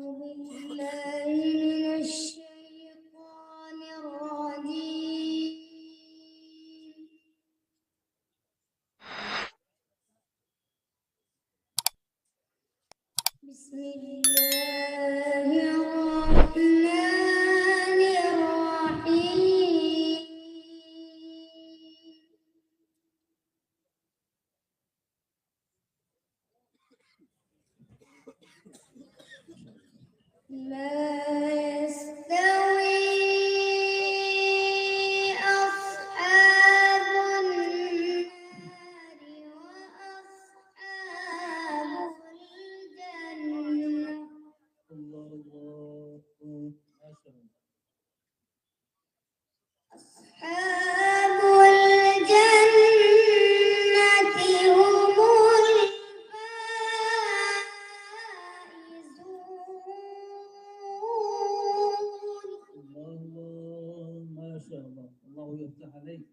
بسم الله الرحمن الرحيم. لا يستوي أصحاب النار وأصحاب الجنة. أصحاب الجنة هم الفائزون. ما شاء الله، الله يفتح عليك،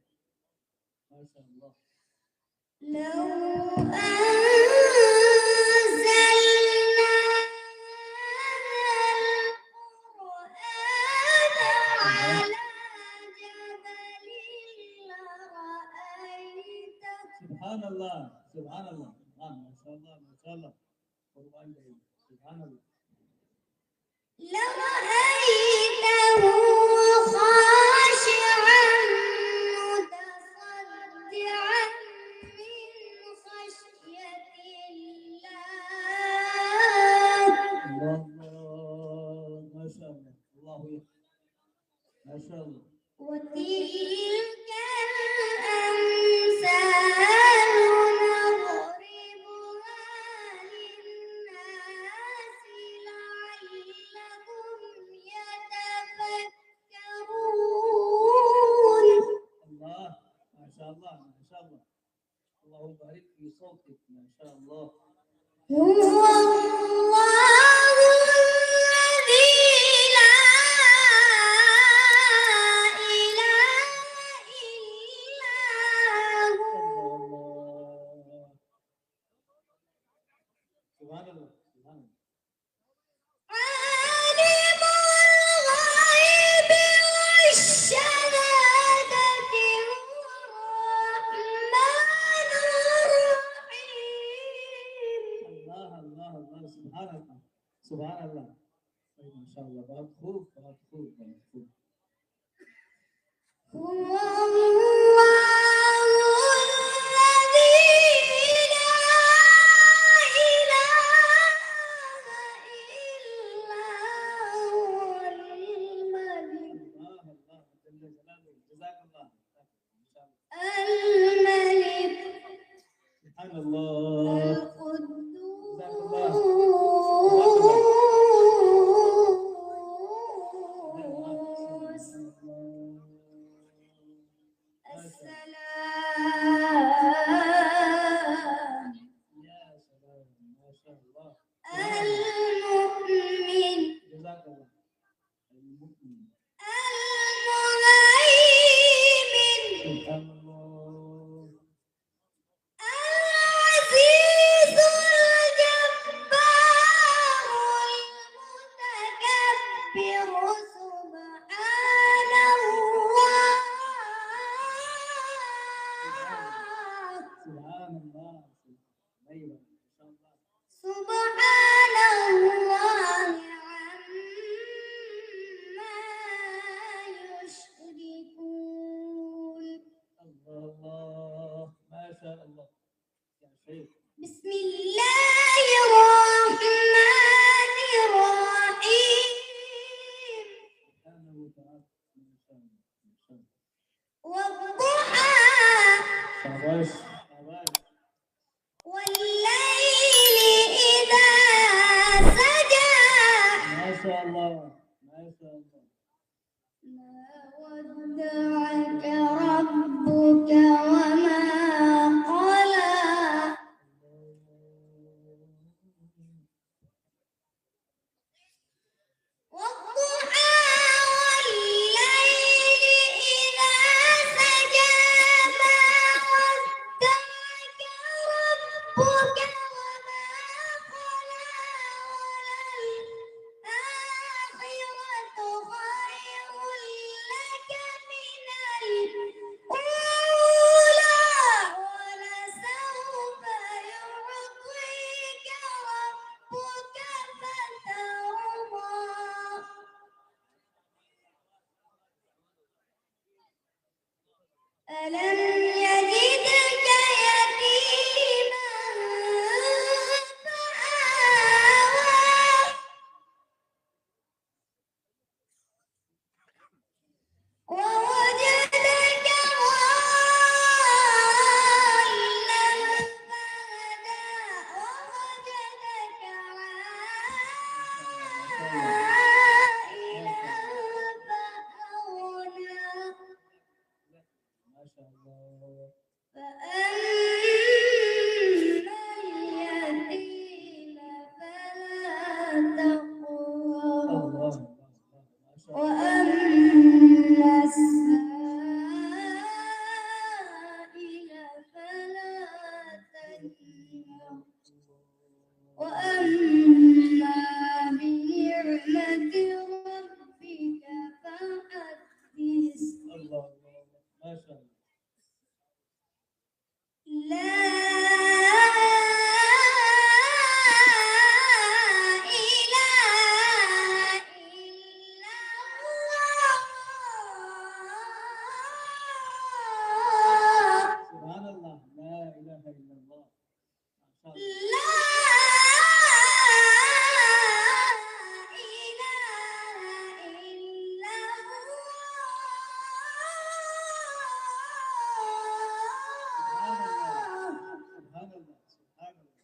ما شاء الله. لو أنزلنا هذا القرآن على جبل لرأيته. سبحان الله سبحان الله، ما شاء الله ما شاء الله، قرآن كريم، سبحان الله. لرأيته خاشعا متصدعا من خشية الله. الله ما شاء الله، الله يفتح، ما شاء الله. وتلك الأمثال نضربها للناس لعلهم يتفكرون. الله ما شاء الله ما شاء الله، الله يبارك في صوتك، ما شاء الله. هو الله الذي لا إله إلا هو. سبحان الله سبحان الله. عالم الغيب والشهادة هو الرحمن الرحيم. الله الله الله، سبحان الله سبحان الله. طيب ما شاء الله، बहुत खूब बहुत खूब बहुत खूब. هو الله الذي لا إله إلا هو الملك الله الله جل جلاله، جزاك الله ما شاء الله. الملك سبحان الله. القدوس السلام يا سلام ما شاء الله. المؤمن جزاك الله. المؤمن المهيمن سبحان الله. العزيز الجبار المتكبر سبحان الله. سبحان الله. ايوه ما شاء الله. سبحان الله عما يشركون. الله الله ما شاء الله يا شيخ. بسم الله الرحمن الرحيم. سبحانه وتعالى ما شاء الله ما شاء الله. والضحى شاباش شاباش. والليل إذا سجى ما شاء الله ما شاء الله. ما ودعك ربك وما قلى. والضحى والليل إذا سجى ما ودعك ربك وما قلى. شاء الله. ما شاء الله. الله الله ما شاء الله. وأما السائل فلا تنهر وأما بنعمة ربك فحدث الله الله ما شاء الله. لا إله إلا الله سبحان الله لا إله إلا الله. ما شاء الله. لا إله إلا سبحان الله الله سبحان الله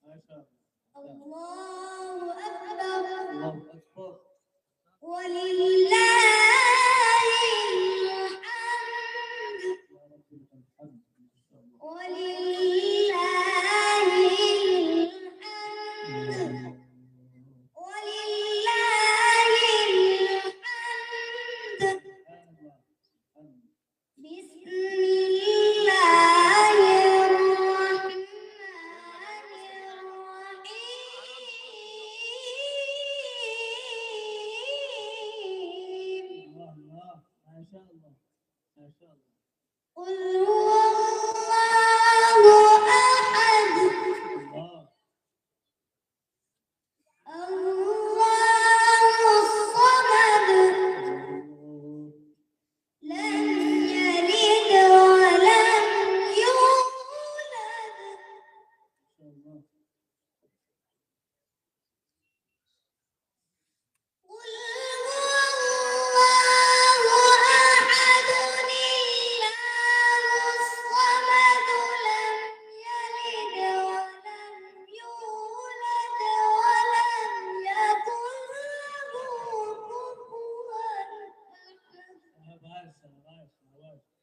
ما شاء الله. الله أكبر الله أكبر. ولله الحمد يا رب لك الحمد ما شاء الله. ولله الحمد ولله الحمد سبحان الله سبحان الله. بسم الله الرحمن الرحيم الله الله ما شاء الله ما شاء الله. قل هو الله أحد الله الله الصمد لم يلد ولم يولد ما شاء الله. قل هو الله أحد الله الصمد لم يلد ولم يولد ولم يكن له كفوا أحد باشا باشا باشا.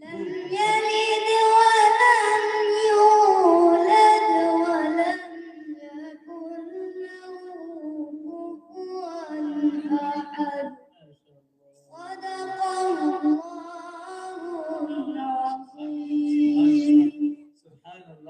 لم يلد ولم يولد ولم يكن له كفوا أحد